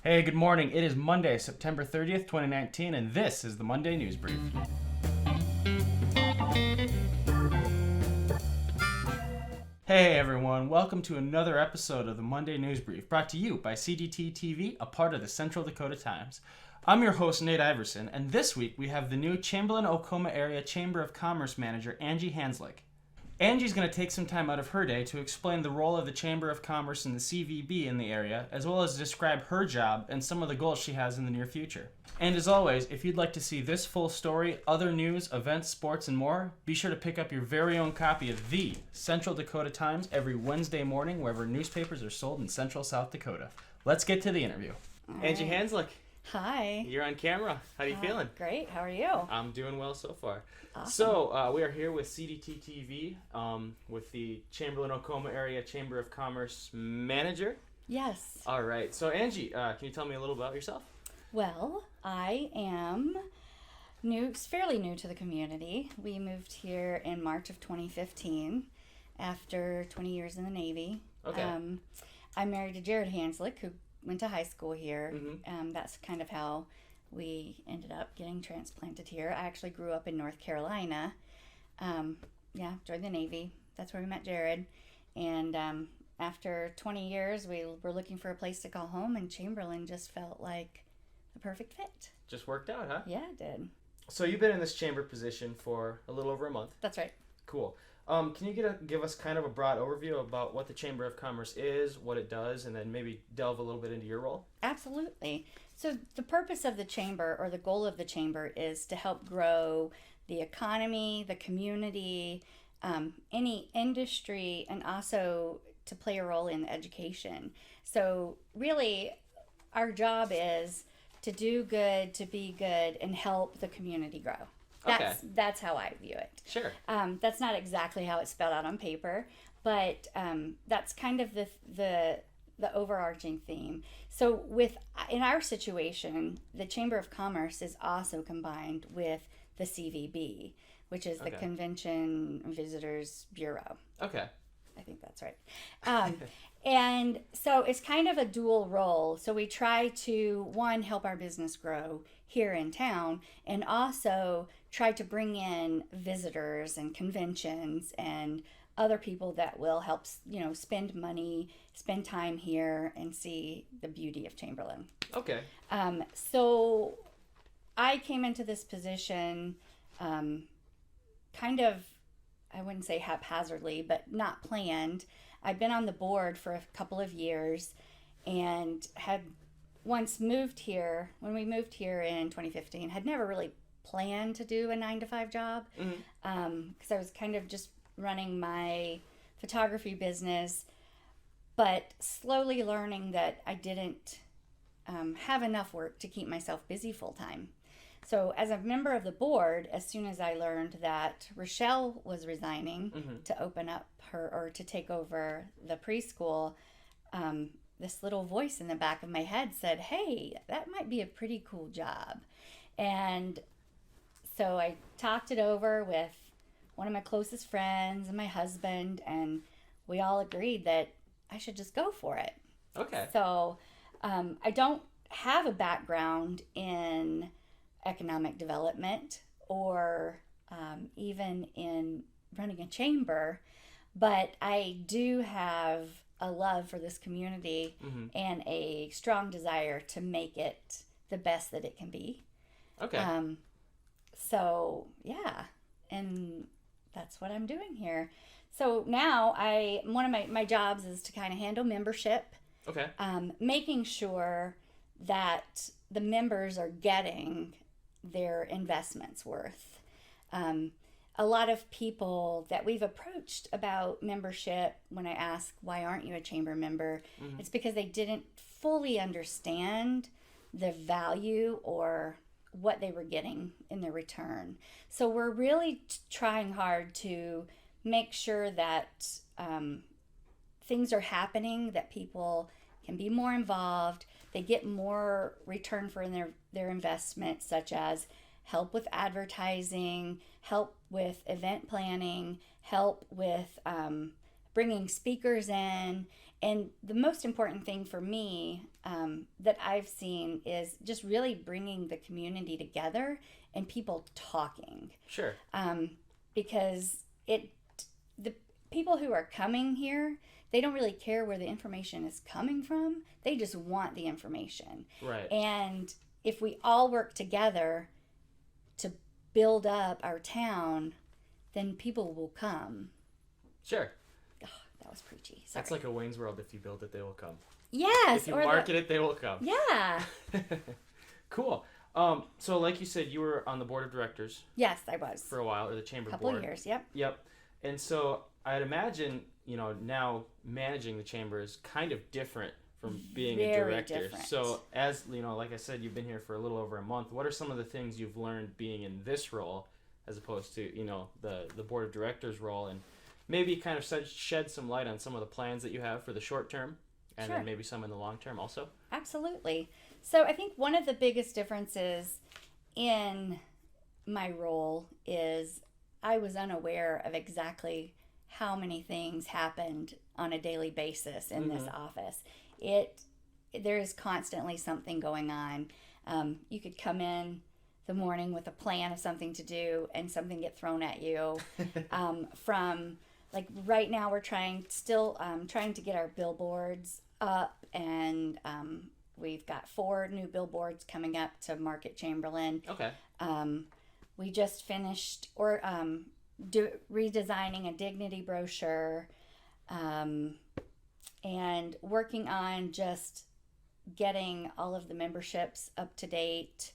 Hey, good morning. It is Monday, September 30th, 2019, and this is the Monday News Brief. Hey everyone, welcome to another episode of the Monday News Brief, brought to you by CDTTV, a part of the Central Dakota Times. I'm your host, Nate Iverson, and this week we have the new Chamberlain, Oacoma Area Chamber of Commerce Manager, Angi Hanzlik. Angie's going to take some time out of her day to explain the role of the Chamber of Commerce and the CVB in the area, as well as describe her job and some of the goals she has in the near future. And as always, if you'd like to see this full story, other news, events, sports, and more, be sure to pick up your very own copy of the Central Dakota Times every Wednesday morning wherever newspapers are sold in Central South Dakota. Let's get to the interview. Angie Hanzlik. Hi. You're on camera. How are you feeling? Great. How are you? I'm doing well so far. Awesome. So we are here with CDTTV, with the Chamberlain, Oacoma Area Chamber of Commerce Manager. Yes. All right. So Angie, can you tell me a little about yourself? Well, I am fairly new to the community. We moved here in March of 2015 after 20 years in the Navy. Okay. I'm married to Jared Hanzlik, who went to high school here. Mm-hmm. That's kind of how we ended up getting transplanted here. I actually grew up in North Carolina. Joined the Navy. That's where we met Jared. And after 20 years, we were looking for a place to call home, and Chamberlain just felt like the perfect fit. Just worked out, huh? Yeah, it did. So you've been in this chamber position for a little over a month. That's right. Cool. Can you give us kind of a broad overview about what the Chamber of Commerce is, what it does, and then maybe delve a little bit into your role? Absolutely. So the purpose of the chamber, or the goal of the chamber, is to help grow the economy, the community, any industry, and also to play a role in education. So really, our job is to do good, to be good, and help the community grow. That's how I view it. Sure. That's not exactly how it's spelled out on paper, but that's kind of the overarching theme. So in our situation, the Chamber of Commerce is also combined with the CVB, which is the Convention Visitors Bureau. Okay. I think that's right. And so it's kind of a dual role. So we try to, one, help our business grow here in town, and also try to bring in visitors and conventions and other people that will help, spend money, spend time here, and see the beauty of Chamberlain. Okay. So I came into this position kind of, I wouldn't say haphazardly, but not planned. I've been on the board for a couple of years and had once moved here, when we moved here in 2015, had never really planned to do a 9-to-5 job, because I was kind of just running my photography business, but slowly learning that I didn't have enough work to keep myself busy full time. So as a member of the board, as soon as I learned that Rochelle was resigning to open up to take over the preschool, this little voice in the back of my head said, hey, that might be a pretty cool job. And so I talked it over with one of my closest friends and my husband, and we all agreed that I should just go for it. Okay. So I don't have a background in economic development or even in running a chamber, but I do have a love for this community and a strong desire to make it the best that it can be. Okay. So yeah, and that's what I'm doing here. So now one of my jobs is to kind of handle membership. Okay. Making sure that the members are getting their investments worth. A lot of people that we've approached about membership, when I ask, why aren't you a chamber member? It's because they didn't fully understand the value or what they were getting in the return. So we're really trying hard to make sure that things are happening, that people can be more involved, they get more return for their investment, such as help with advertising, help with event planning, help with bringing speakers in, And the most important thing for me that I've seen is just really bringing the community together and people talking. Sure. Because the people who are coming here, they don't really care where the information is coming from. They just want the information. Right. And if we all work together to build up our town, then people will come. Sure. Oh, that was preachy. Sorry. That's like a Wayne's World. If you build it, they will come. Yes. If you market it, they will come. Yeah. Cool. So like you said, you were on the board of directors. Yes, I was. For a while, or the chamber board. Couple of years, yep. Yep. And so I'd imagine, now managing the chamber is kind of different from being a director. Different. So as, like I said, you've been here for a little over a month. What are some of the things you've learned being in this role as opposed to, the board of directors role, and maybe kind of shed some light on some of the plans that you have for the short term and Sure. then maybe some in the long term also? Absolutely. So I think one of the biggest differences in my role is I was unaware of exactly how many things happened on a daily basis in this office. There is constantly something going on. You could come in the morning with a plan of something to do and something get thrown at you. From like right now, we're trying to get our billboards up, and we've got 4 new billboards coming up to market Chamberlain. Okay. We just finished redesigning a dignity brochure, and working on just getting all of the memberships up to date.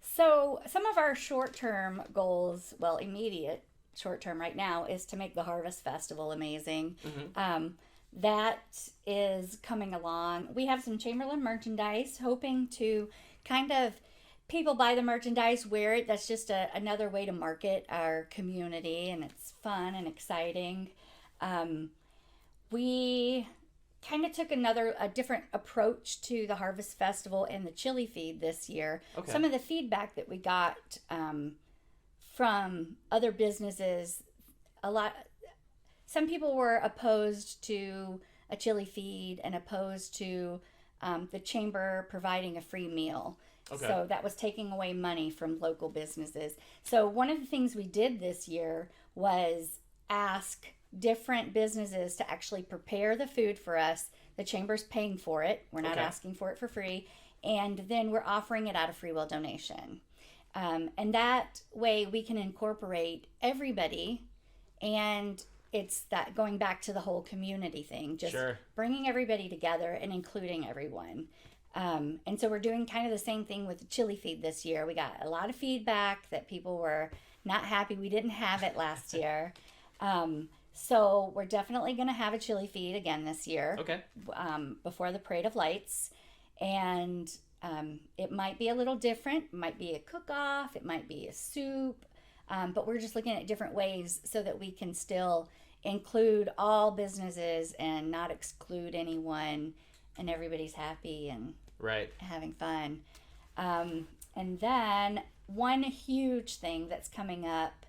So some of our short-term goals, well, immediate short-term right now, is to make the Harvest Festival amazing. Mm-hmm. That is coming along. We have some Chamberlain merchandise, hoping to kind of people buy the merchandise, wear it. That's just another way to market our community, and it's fun and exciting. We kind of took a different approach to the Harvest Festival and the chili feed this year. Okay. Some of the feedback that we got from other businesses, some people were opposed to a chili feed and opposed to the chamber providing a free meal. Okay. So that was taking away money from local businesses. So one of the things we did this year was ask different businesses to actually prepare the food for us. The chamber's paying for it. We're not asking for it for free. And then we're offering it at a free will donation. And that way we can incorporate everybody, and it's that going back to the whole community thing, just bringing everybody together and including everyone. And so we're doing kind of the same thing with the chili feed this year. We got a lot of feedback that people were not happy we didn't have it last year. So we're definitely going to have a chili feed again this year. Okay. Before the Parade of Lights. And it might be a little different. It might be a cook-off. It might be a soup. But we're just looking at different ways so that we can still include all businesses and not exclude anyone, and everybody's happy and having fun. And then one huge thing that's coming up,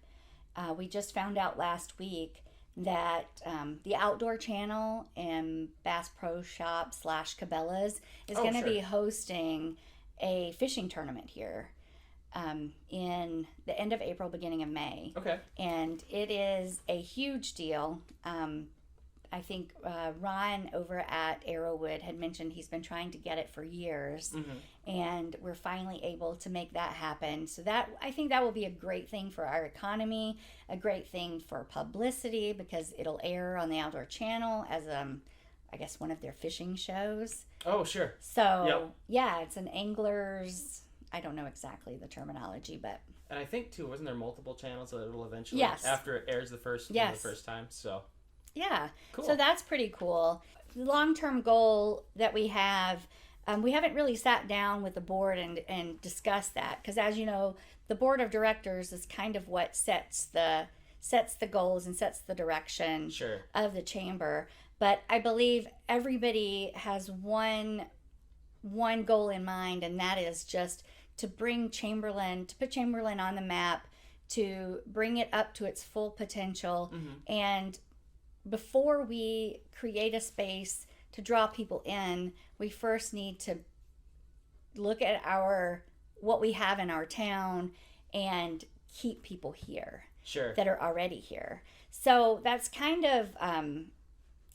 we just found out last week that the Outdoor Channel and Bass Pro Shop / Cabela's is going to be hosting a fishing tournament here in the end of April, beginning of May. Okay. And it is a huge deal. I think Ron over at Arrowwood had mentioned he's been trying to get it for years, and we're finally able to make that happen. So I think that will be a great thing for our economy, a great thing for publicity, because it'll air on the Outdoor Channel as I guess one of their fishing shows. Oh, sure. So yeah, it's an angler's. I don't know exactly the terminology, but. And I think too, wasn't there multiple channels that it'll eventually after it airs the first time? So. Yeah. Cool. So that's pretty cool. The long-term goal that we have, we haven't really sat down with the board and discussed that, because as you know, the board of directors is kind of what sets the goals and sets the direction of the chamber. But I believe everybody has one goal in mind, and that is just to bring Chamberlain, to put Chamberlain on the map, to bring it up to its full potential, and before we create a space to draw people in, we first need to look at what we have in our town and keep people here that are already here. So that's kind of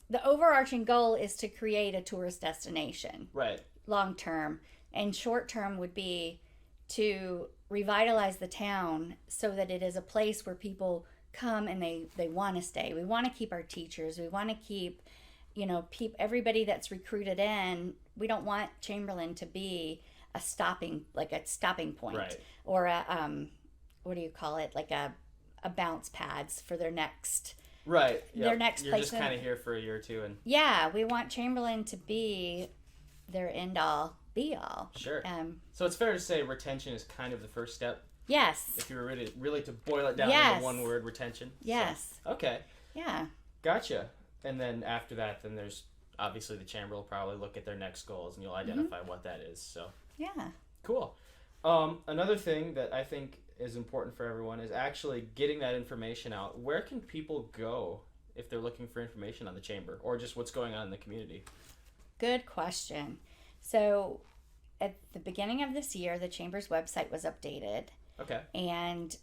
the overarching goal is to create a tourist destination. Right. Long term. And short term would be to revitalize the town so that it is a place where people come and they want to stay. We want to keep our teachers. We want to keep, everybody that's recruited in. We don't want Chamberlain to be a stopping point. Right. Or a, what do you call it? Like a bounce pads for their next... Right. Yep. Their next You're place. just kind of here for a year or two. Yeah, we want Chamberlain to be their end all, be all. Sure. So it's fair to say retention is kind of the first step. Yes. If you were really to boil it down into one word, retention. Yes. So, okay. Yeah. Gotcha. And then after that, then there's obviously the chamber will probably look at their next goals and you'll identify what that is. So. Yeah. Cool. Another thing that I think is important for everyone is actually getting that information out. Where can people go if they're looking for information on the chamber or just what's going on in the community? Good question. So at the beginning of this year, the chamber's website was updated. Okay. And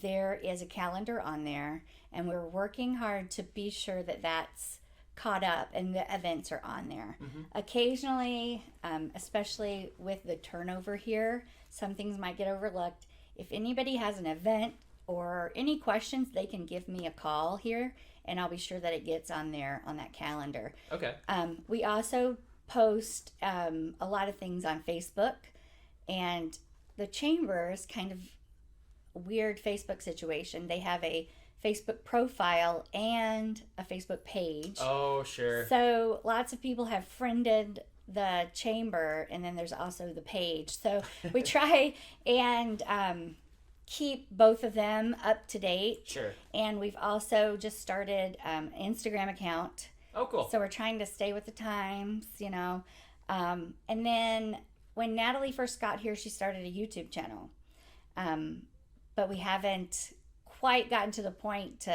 there is a calendar on there, and we're working hard to be sure that that's caught up and the events are on there. Mm-hmm. Occasionally, especially with the turnover here, some things might get overlooked. If anybody has an event or any questions, they can give me a call here, and I'll be sure that it gets on there on that calendar. Okay. We also post a lot of things on Facebook, and the chamber's kind of weird Facebook situation. They have a Facebook profile and a Facebook page. Oh, sure. So lots of people have friended the chamber, and then there's also the page. So we try and keep both of them up to date. Sure. And we've also just started an Instagram account. Oh, cool. So we're trying to stay with the times, and then when Natalie first got here, she started a YouTube channel. But we haven't quite gotten to the point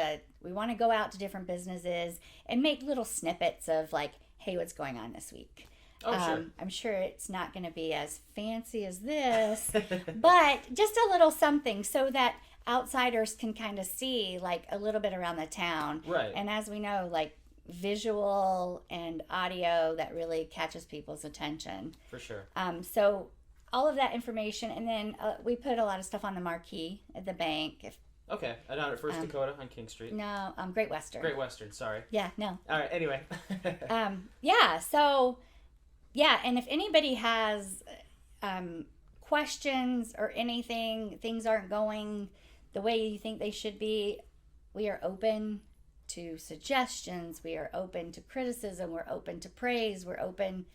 we want to go out to different businesses and make little snippets of like, hey, what's going on this week? Oh, sure. I'm sure it's not going to be as fancy as this, but just a little something so that outsiders can kind of see like a little bit around the town. Right. And as we know, like visual and audio, that really catches people's attention. For sure. So all of that information, and then we put a lot of stuff on the marquee at the bank. Okay, down at First Dakota on King Street. No, Great Western. Great Western, sorry. Yeah, no. All right, anyway. And if anybody has questions or anything, things aren't going the way you think they should be, we are open to suggestions. We are open to criticism. We're open to praise. We're open.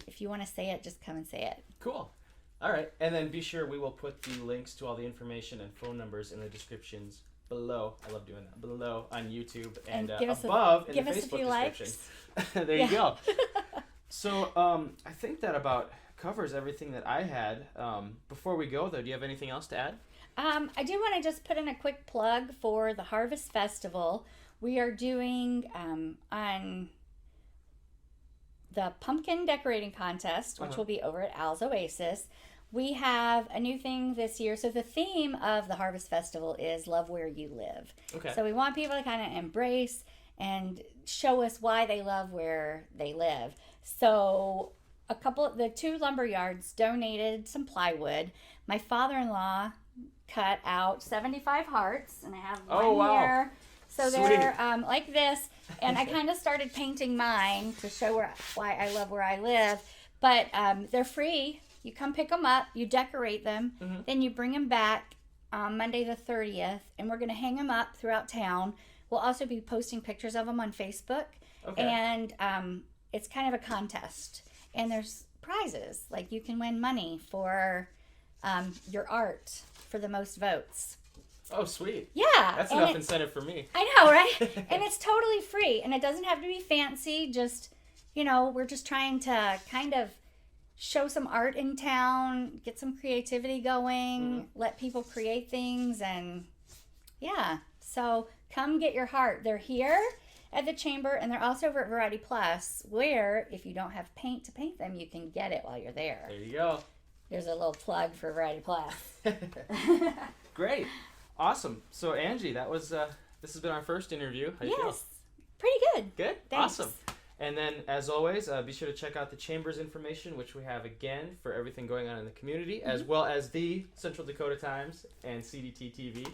If you want to say it, just come and say it. Cool. All right. And then be sure we will put the links to all the information and phone numbers in the descriptions below. I love doing that. Below on YouTube and above in the Facebook description. There you go. So I think that about covers everything that I had. Before we go, though, do you have anything else to add? I do want to just put in a quick plug for the Harvest Festival. We are doing on the pumpkin decorating contest, which will be over at Al's Oasis. We have a new thing this year. So the theme of the Harvest Festival is Love Where You Live. Okay. So we want people to kind of embrace and show us why they love where they live. So the two lumber yards donated some plywood. My father-in-law cut out 75 hearts, and I have one here. So Sweet. they're like this, and I kind of started painting mine to show why I love where I live. But they're free. You come pick them up, you decorate them, then you bring them back on Monday the 30th, and we're going to hang them up throughout town. We'll also be posting pictures of them on Facebook, and it's kind of a contest. And there's prizes, like you can win money for your art for the most votes. Oh, sweet. Yeah. That's enough incentive for me. I know, right? And it's totally free, and it doesn't have to be fancy. Just, we're just trying to kind of show some art in town, get some creativity going, let people create things, and yeah. So come get your heart. They're here, at the Chamber, and they're also over at Variety Plus, where if you don't have paint to paint them, you can get it while you're there. There you go. There's a little plug for Variety Plus. Great. Awesome. So, Angie, this has been our first interview. How do you feel? Pretty good. Good? Thanks. Awesome. And then, as always, be sure to check out the Chamber's information, which we have, again, for everything going on in the community, as well as the Central Dakota Times and CDTTV.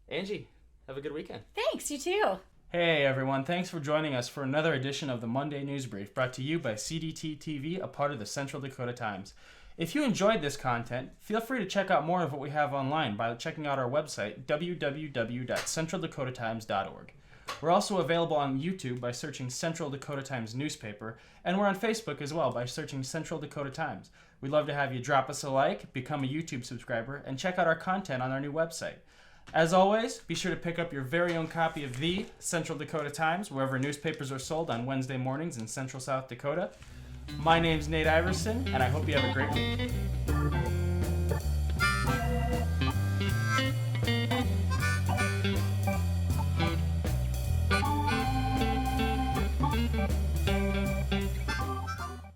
Angie, have a good weekend. Thanks, you too. Hey, everyone. Thanks for joining us for another edition of the Monday News Brief, brought to you by CDTTV, a part of the Central Dakota Times. If you enjoyed this content, feel free to check out more of what we have online by checking out our website, www.centraldakotaTimes.org. We're also available on YouTube by searching Central Dakota Times newspaper, and we're on Facebook as well by searching Central Dakota Times. We'd love to have you drop us a like, become a YouTube subscriber, and check out our content on our new website. As always, be sure to pick up your very own copy of the Central Dakota Times wherever newspapers are sold on Wednesday mornings in Central South Dakota. My name's Nate Iverson, and I hope you have a great week.